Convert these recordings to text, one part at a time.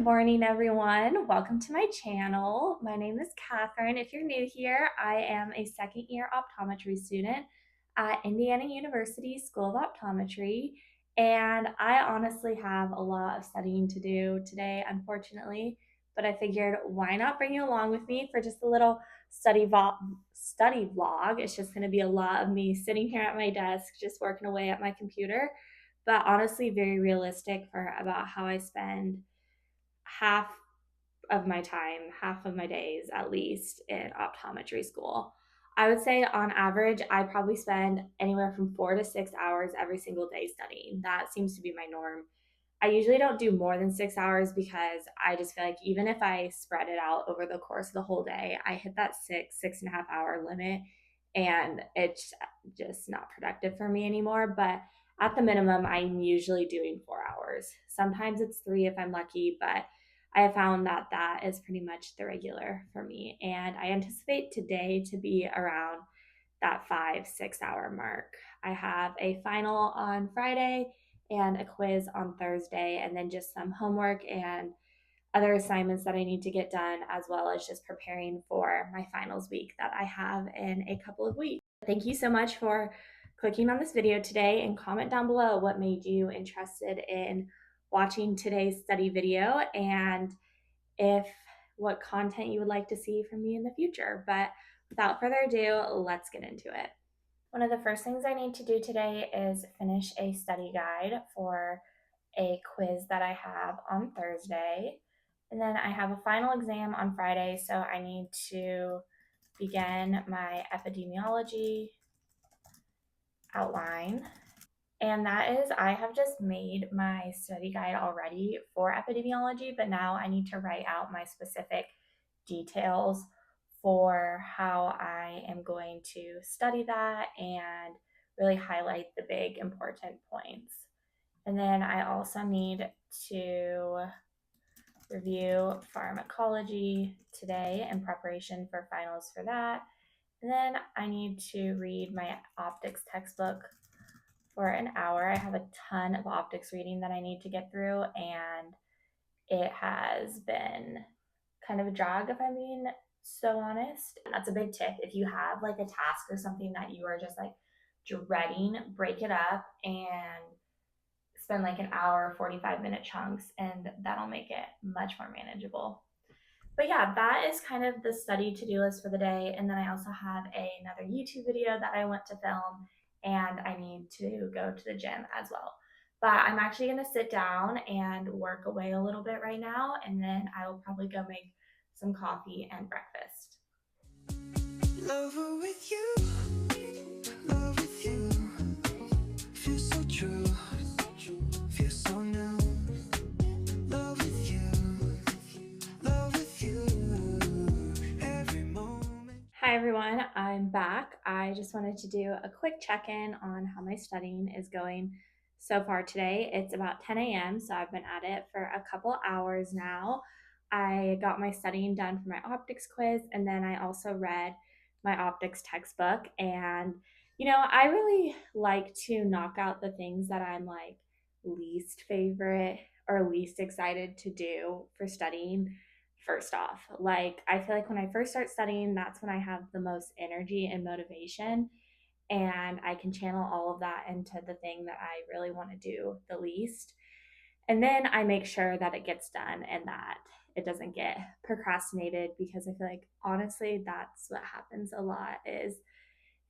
morning, everyone. Welcome to my channel. My name is Catherine. If you're new here, I am a second year optometry student at Indiana University School of Optometry. And I honestly have a lot of studying to do today, unfortunately, but I figured why not bring you along with me for just a little study vlog. It's just going to be a lot of me sitting here at my desk, just working away at my computer, but honestly, very realistic for about how I spend half of my time, half of my days at least in optometry school. I would say on average, I probably spend anywhere from 4 to 6 hours every single day studying. That seems to be my norm. I usually don't do more than 6 hours because I just feel like even if I spread it out over the course of the whole day, I hit that 6.5 hour limit and it's just not productive for me anymore. But at the minimum, I'm usually doing 4 hours. Sometimes it's three if I'm lucky, but I have found that that is pretty much the regular for me. And I anticipate today to be around that 5, 6 hour mark. I have a final on Friday and a quiz on Thursday, and then just some homework and other assignments that I need to get done, as well as just preparing for my finals week that I have in a couple of weeks. Thank you so much for clicking on this video today, and comment down below what made you interested in watching today's study video and if what content you would like to see from me in the future. But without further ado, let's get into it. One of the first things I need to do today is finish a study guide for a quiz that I have on Thursday. And then I have a final exam on Friday, so I need to begin my epidemiology outline. And that is, I have just made my study guide already for epidemiology, but now I need to write out my specific details for how I am going to study that and really highlight the big important points. And then I also need to review pharmacology today in preparation for finals for that. And then I need to read my optics textbook for an hour. I have a ton of optics reading that I need to get through, and it has been kind of a drag if I'm being so honest. That's a big tip. If you have like a task or something that you are just like dreading, break it up and spend like an hour, 45-minute chunks, and that'll make it much more manageable. But yeah, that is kind of the study to-do list for the day. And then I also have another YouTube video that I want to film, and I need to go to the gym as well. But I'm actually going to sit down and work away a little bit right now, and then I will probably go make some coffee and breakfast. Lover with you, love with you, feel so true, feel so new. Love with you, love with you, every moment. Hi everyone, I'm back. I just wanted to do a quick check-in on how my studying is going so far today. It's about 10 a.m., so I've been at it for a couple hours now. I got my studying done for my optics quiz, and then I also read my optics textbook. And I really like to knock out the things that I'm like least favorite or least excited to do for studying first off. Like, I feel like when I first start studying, that's when I have the most energy and motivation, and I can channel all of that into the thing that I really want to do the least. And then I make sure that it gets done and that it doesn't get procrastinated, because I feel like honestly that's what happens a lot is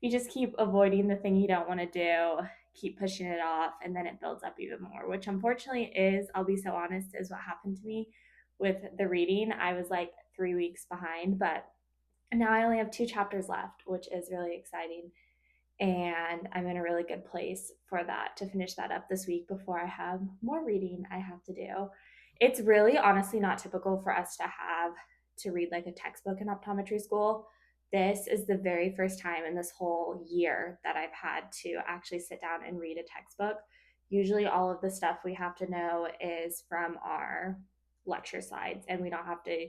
you just keep avoiding the thing you don't want to do, keep pushing it off, and then it builds up even more, which unfortunately is, I'll be so honest, is what happened to me with the reading. I was like 3 weeks behind, but now I only have 2 chapters left, which is really exciting. And I'm in a really good place for that, to finish that up this week before I have more reading I have to do. It's really honestly not typical for us to read like a textbook in optometry school. This is the very first time in this whole year that I've had to actually sit down and read a textbook. Usually all of the stuff we have to know is from our lecture slides, and we don't have to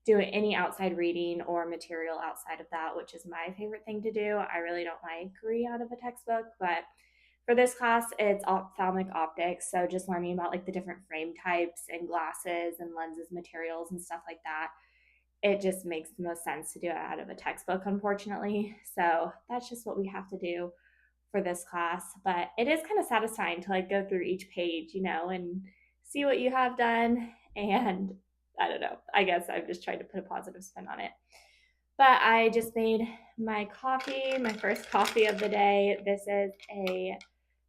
do any outside reading or material outside of that, which is my favorite thing to do. I really don't like reading out of a textbook, but For this class, it's ophthalmic optics, so just learning about like the different frame types and glasses and lenses materials and stuff like that. It just makes the most sense to do it out of a textbook, unfortunately. So that's just what we have to do for this class. But it is kind of satisfying to like go through each page, and see what you have done. And I don't know. I guess I've just tried to put a positive spin on it. But I just made my coffee, my first coffee of the day. This is a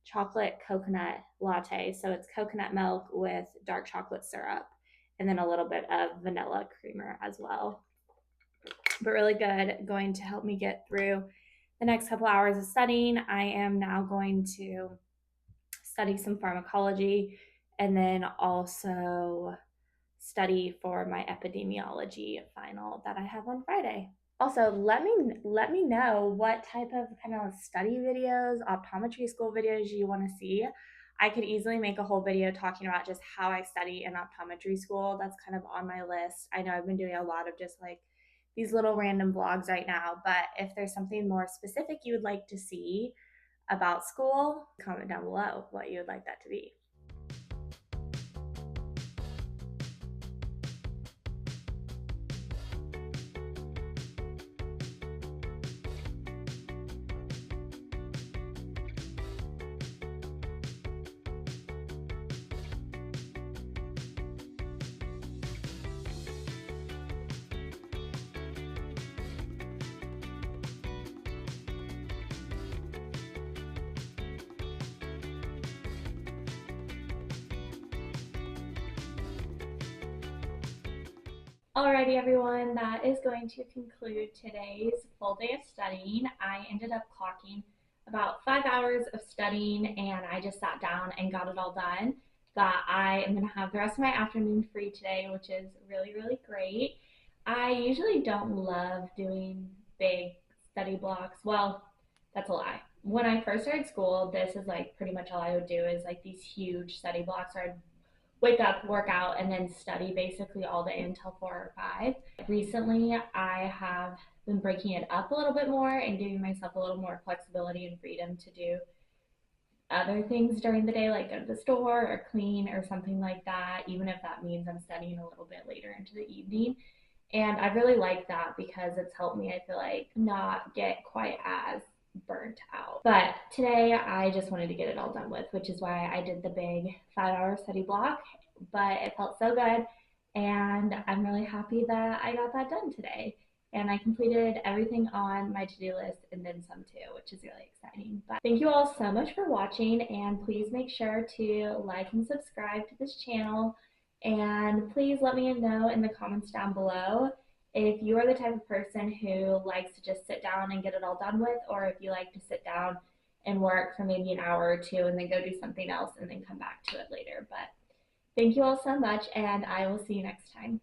chocolate coconut latte. So it's coconut milk with dark chocolate syrup and then a little bit of vanilla creamer as well. But really good, going to help me get through the next couple hours of studying. I am now going to study some pharmacology and then also study for my epidemiology final that I have on Friday. Also, let me know what type of kind of study videos, optometry school videos you want to see. I could easily make a whole video talking about just how I study in optometry school. That's kind of on my list. I know I've been doing a lot of just like these little random vlogs right now, but if there's something more specific you would like to see about school, comment down below what you would like that to be. Alrighty, everyone, that is going to conclude today's full day of studying. I ended up clocking about 5 hours of studying, and I just sat down and got it all done. But I am going to have the rest of my afternoon free today, which is really, really great. I usually don't love doing big study blocks. Well, that's a lie. When I first started school, this is like pretty much all I would do is like these huge study blocks where I'd wake up, work out, and then study basically all day until 4 or 5. Recently, I have been breaking it up a little bit more and giving myself a little more flexibility and freedom to do other things during the day, like go to the store or clean or something like that, even if that means I'm studying a little bit later into the evening. And I really like that because it's helped me, I feel like, not get quite as burnt out. But today I just wanted to get it all done with, which is why I did the big 5 hour study block. But it felt so good, and I'm really happy that I got that done today. And I completed everything on my to-do list and then some too, which is really exciting. But thank you all so much for watching, and please make sure to like and subscribe to this channel. And please let me know in the comments down below if you are the type of person who likes to just sit down and get it all done with, or if you like to sit down and work for maybe an hour or two and then go do something else and then come back to it later. But thank you all so much, and I will see you next time.